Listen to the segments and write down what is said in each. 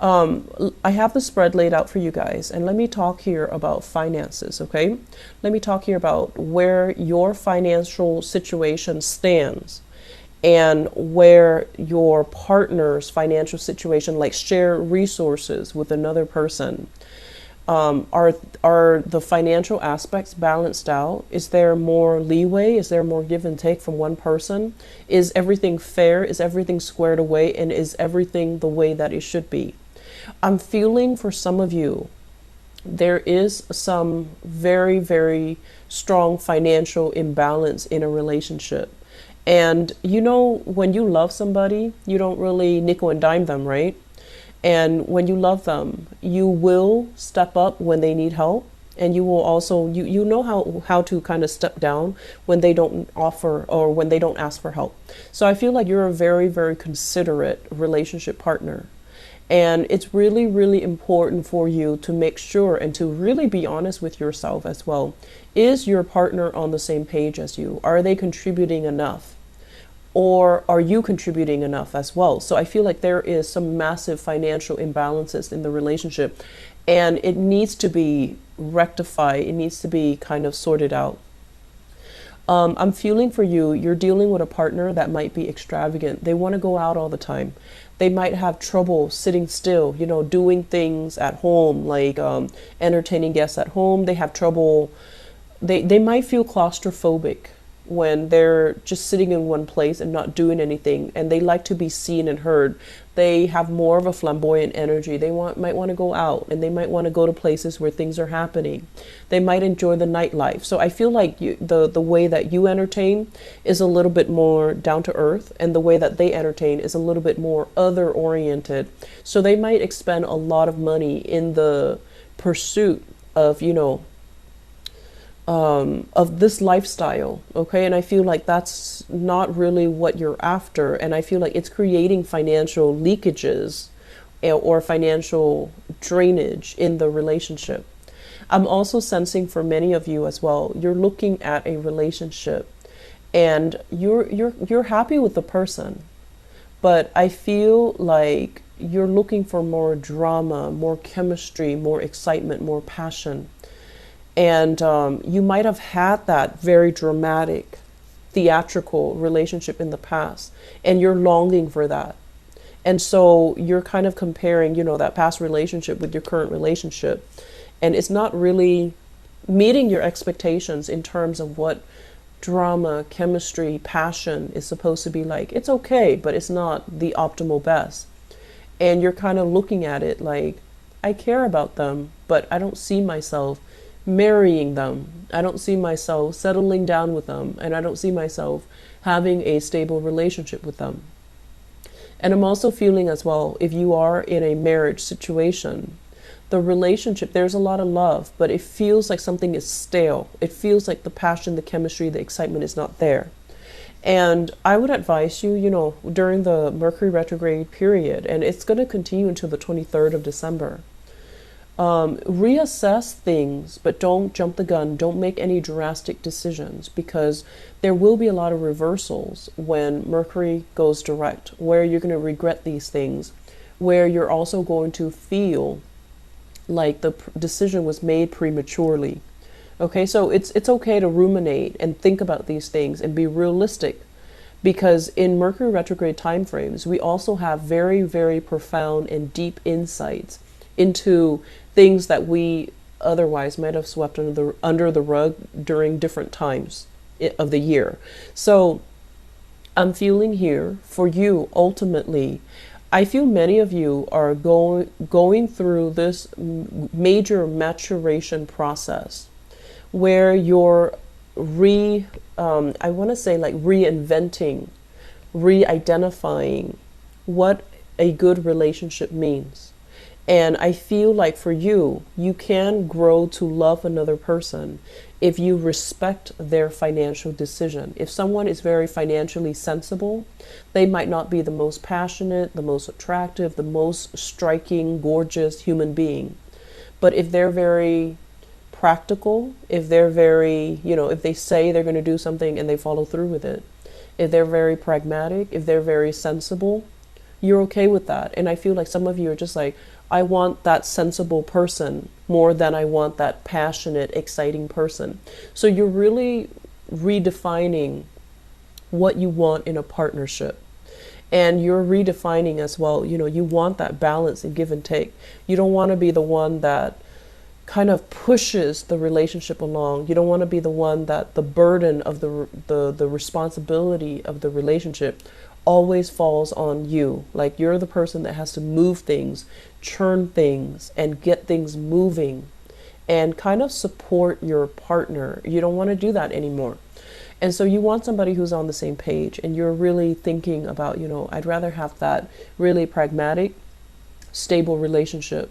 I have the spread laid out for you guys, and let me talk here about finances, okay? Let me talk here about where your financial situation stands and where your partner's financial situation, like share resources with another person. Are the financial aspects balanced out? Is there more leeway? Is there more give and take from one person? Is everything fair? Is everything squared away? And is everything the way that it should be? I'm feeling for some of you, there is some very, very strong financial imbalance in a relationship. And you know, when you love somebody, you don't really nickel and dime them, right? And when you love them, you will step up when they need help. And you will also, you know how to kind of step down when they don't offer or when they don't ask for help. So I feel like you're a very, very considerate relationship partner. And it's really, really important for you to make sure and to really be honest with yourself as well. Is your partner on the same page as you? Are they contributing enough? Or are you contributing enough as well? So I feel like there is some massive financial imbalances in the relationship, and it needs to be rectified. It needs to be kind of sorted out. I'm feeling for you, you're dealing with a partner that might be extravagant. They want to go out all the time. They might have trouble sitting still, you know, doing things at home, like entertaining guests at home. They have trouble. They might feel claustrophobic when they're just sitting in one place and not doing anything, and they like to be seen and heard. They have more of a flamboyant energy. They might want to go out, and they might want to go to places where things are happening. They might enjoy the nightlife. So I feel like the way that you entertain is a little bit more down to earth, and the way that they entertain is a little bit more other oriented. So they might expend a lot of money in the pursuit of, you know, of this lifestyle, okay? And I feel like that's not really what you're after, and I feel like it's creating financial leakages or financial drainage in the relationship. I'm also sensing for many of you as well, you're looking at a relationship and you're happy with the person, but I feel like you're looking for more drama, more chemistry, more excitement, more passion. And you might have had that very dramatic, theatrical relationship in the past, and you're longing for that. And so you're kind of comparing, you know, that past relationship with your current relationship. And it's not really meeting your expectations in terms of what drama, chemistry, passion is supposed to be like. It's okay, but it's not the optimal best. And you're kind of looking at it like, I care about them, but I don't see myself marrying them. I don't see myself settling down with them, and I don't see myself having a stable relationship with them. And I'm also feeling as well, if you are in a marriage situation, the relationship, there's a lot of love, but it feels like something is stale. It feels like the passion, the chemistry, the excitement is not there. And I would advise you, you know, during the Mercury retrograde period, and it's going to continue until the 23rd of December, reassess things, but don't jump the gun. Don't make any drastic decisions, because there will be a lot of reversals when Mercury goes direct, where you're going to regret these things, where you're also going to feel like the decision was made prematurely. Okay, so it's okay to ruminate and think about these things and be realistic, because in Mercury retrograde time frames, we also have very, very profound and deep insights into things that we otherwise might have swept under the rug during different times of the year. So I'm feeling here for you, ultimately, I feel many of you are going through this major maturation process where you're I want to say like reinventing, re-identifying what a good relationship means. And I feel like for you, you can grow to love another person if you respect their financial decision. If someone is very financially sensible, they might not be the most passionate, the most attractive, the most striking, gorgeous human being. But if they're very practical, if they're very, if they say they're going to do something and they follow through with it, if they're very pragmatic, if they're very sensible, you're okay with that. And I feel like some of you are just like, I want that sensible person more than I want that passionate, exciting person. So you're really redefining what you want in a partnership. And you're redefining as well, you want that balance and give and take. You don't want to be the one that kind of pushes the relationship along. You don't want to be the one that the burden of the responsibility of the relationship always falls on you. Like you're the person that has to move things, churn things, and get things moving and kind of support your partner. You don't want to do that anymore. And so you want somebody who's on the same page, and you're really thinking about, I'd rather have that really pragmatic, stable relationship.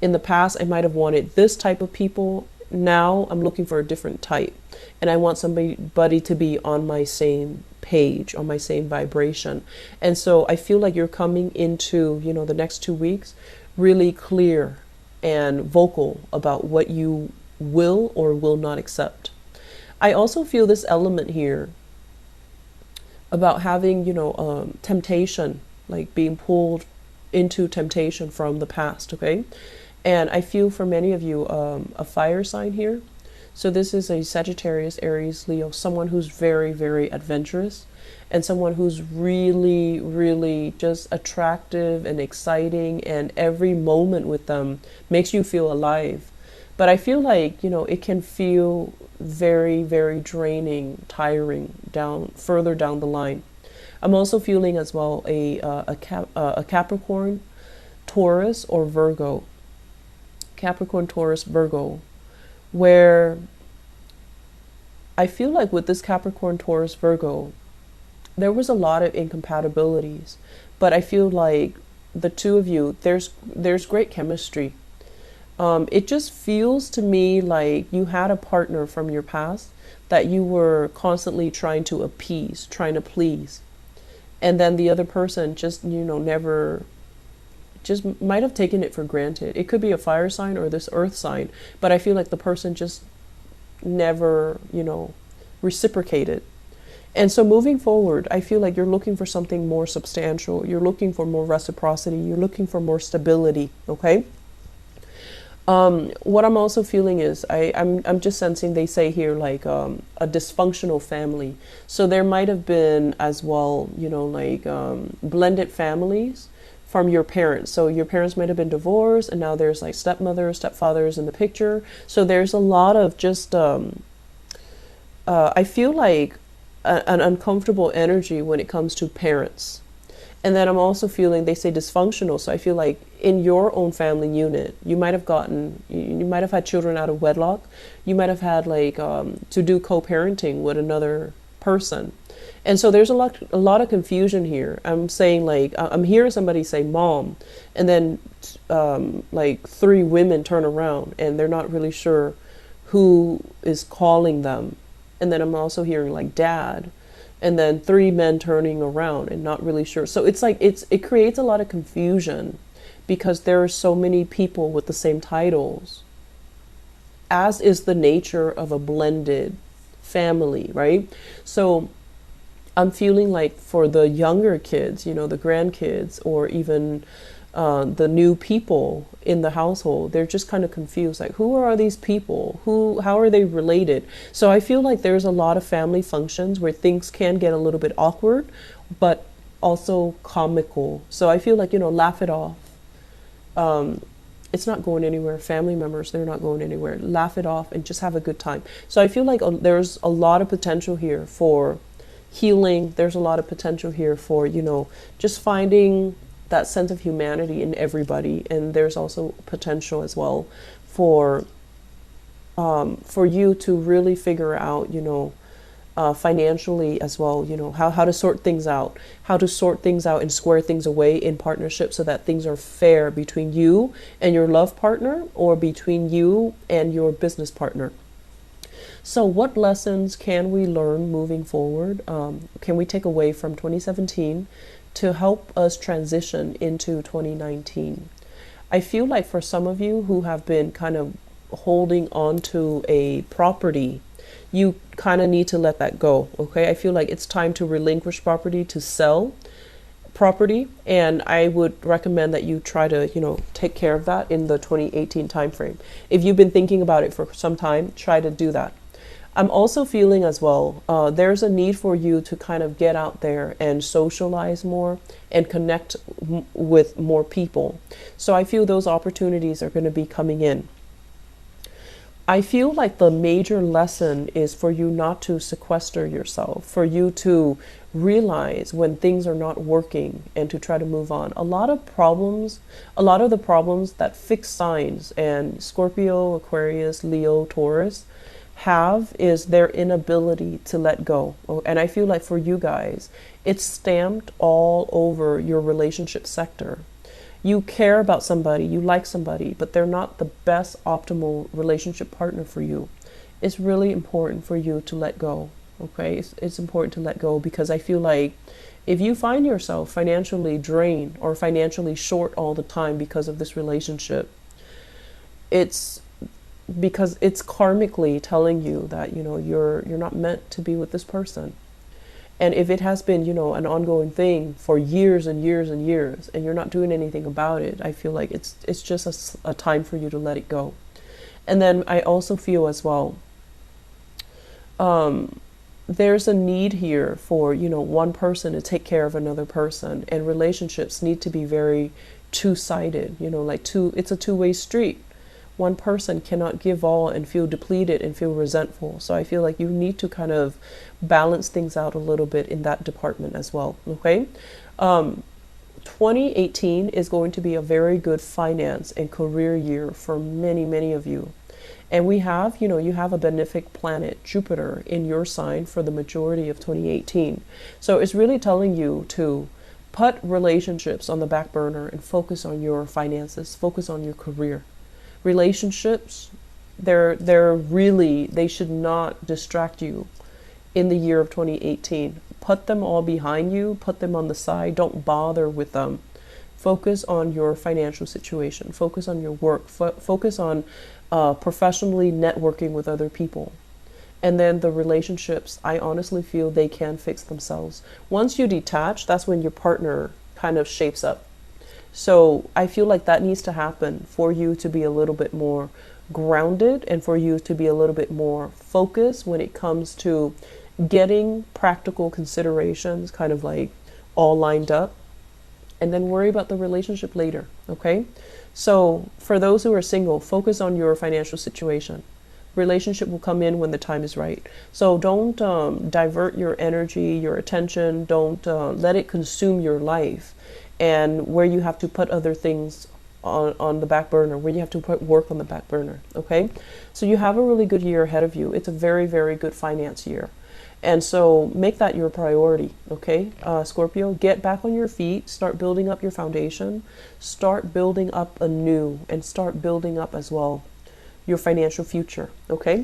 In the past, I might have wanted this type of people. Now I'm looking for a different type. And I want somebody to be on my same page, on my same vibration. And so I feel like you're coming into, the next 2 weeks really clear and vocal about what you will or will not accept. I also feel this element here about having, temptation, like being pulled into temptation from the past, okay? And I feel for many of you, a fire sign here. So this is a Sagittarius, Aries, Leo, someone who's very, very adventurous and someone who's really, really just attractive and exciting, and every moment with them makes you feel alive. But I feel like, it can feel very, very draining, tiring further down the line. I'm also feeling as well a Capricorn, Taurus, or Virgo. Capricorn, Taurus, Virgo, where I feel like with this Capricorn, Taurus, Virgo, there was a lot of incompatibilities, but I feel like the two of you, there's great chemistry. It just feels to me like you had a partner from your past that you were constantly trying to appease, trying to please. And then the other person just, never, just might have taken it for granted. It could be a fire sign or this earth sign, but I feel like the person just never, reciprocated. And so moving forward, I feel like you're looking for something more substantial. You're looking for more reciprocity. You're looking for more stability, okay? What I'm also feeling is I'm just sensing, they say here, like a dysfunctional family. So there might have been as well, blended families from your parents. So your parents might have been divorced, and now there's like stepmothers, stepfathers in the picture. So there's a lot of just I feel like an uncomfortable energy when it comes to parents. And then I'm also feeling, they say dysfunctional. So I feel like in your own family unit, you might have had children out of wedlock. You might have had like to do co-parenting with another person. And so there's a lot of confusion here. I'm saying like, I'm hearing somebody say mom, and then like 3 women turn around and they're not really sure who is calling them. And then I'm also hearing like dad, and then 3 men turning around and not really sure. So it's like, it creates a lot of confusion because there are so many people with the same titles, as is the nature of a blended family, right? So I'm feeling like for the younger kids, the grandkids, or even the new people in the household, they're just kind of confused, like who are these people, how are they related? So I feel like there's a lot of family functions where things can get a little bit awkward but also comical. So I feel like, laugh it off. It's not going anywhere. Family members, they're not going anywhere. Laugh it off and just have a good time. So I feel like there's a lot of potential here for healing. There's a lot of potential here for, just finding that sense of humanity in everybody. And there's also potential as well for you to really figure out, financially as well, how to sort things out, and square things away in partnership so that things are fair between you and your love partner, or between you and your business partner. So what lessons can we learn moving forward? Can we take away from 2017 to help us transition into 2019? I feel like for some of you who have been kind of holding on to a property, you kind of need to let that go, okay? I feel like it's time to relinquish property, to sell property, and I would recommend that you try to, take care of that in the 2018 timeframe. If you've been thinking about it for some time, try to do that. I'm also feeling as well, there's a need for you to kind of get out there and socialize more and connect with more people. So I feel those opportunities are going to be coming in. I feel like the major lesson is for you not to sequester yourself, for you to realize when things are not working and to try to move on. A lot of the problems that fixed signs and Scorpio, Aquarius, Leo, Taurus have is their inability to let go. And I feel like for you guys, it's stamped all over your relationship sector. You care about somebody, you like somebody, but they're not the best optimal relationship partner for you. It's really important for you to let go. Okay, it's important to let go, because I feel like if you find yourself financially drained or financially short all the time because of this relationship, it's because it's karmically telling you that you're not meant to be with this person. And if it has been an ongoing thing for years and years and years, and you're not doing anything about it, I feel like it's just a time for you to let it go. And then I also feel as well, there's a need here for one person to take care of another person, and relationships need to be very two-sided. It's a two-way street. One person cannot give all and feel depleted and feel resentful. So I feel like you need to kind of balance things out a little bit in that department as well. Okay. 2018 is going to be a very good finance and career year for many, many of you. And we have, you have a benefic planet, Jupiter, in your sign for the majority of 2018. So it's really telling you to put relationships on the back burner and focus on your finances, focus on your career. Relationships, they should not distract you in the year of 2018. Put them all behind you, put them on the side, don't bother with them. Focus on your financial situation, focus on your work, focus on professionally networking with other people. And then the relationships, I honestly feel they can fix themselves. Once you detach, that's when your partner kind of shapes up. So I feel like that needs to happen for you to be a little bit more grounded and for you to be a little bit more focused when it comes to getting practical considerations kind of like all lined up, and then worry about the relationship later. Okay. So for those who are single, focus on your financial situation. Relationship will come in when the time is right. So don't divert your energy, your attention. Don't let it consume your life, and where you have to put other things on the back burner, where you have to put work on the back burner. Okay. So you have a really good year ahead of you. It's a very, very good finance year. And so make that your priority. Okay. Scorpio, get back on your feet, start building up your foundation, start building up anew, and start building up as well your financial future. Okay.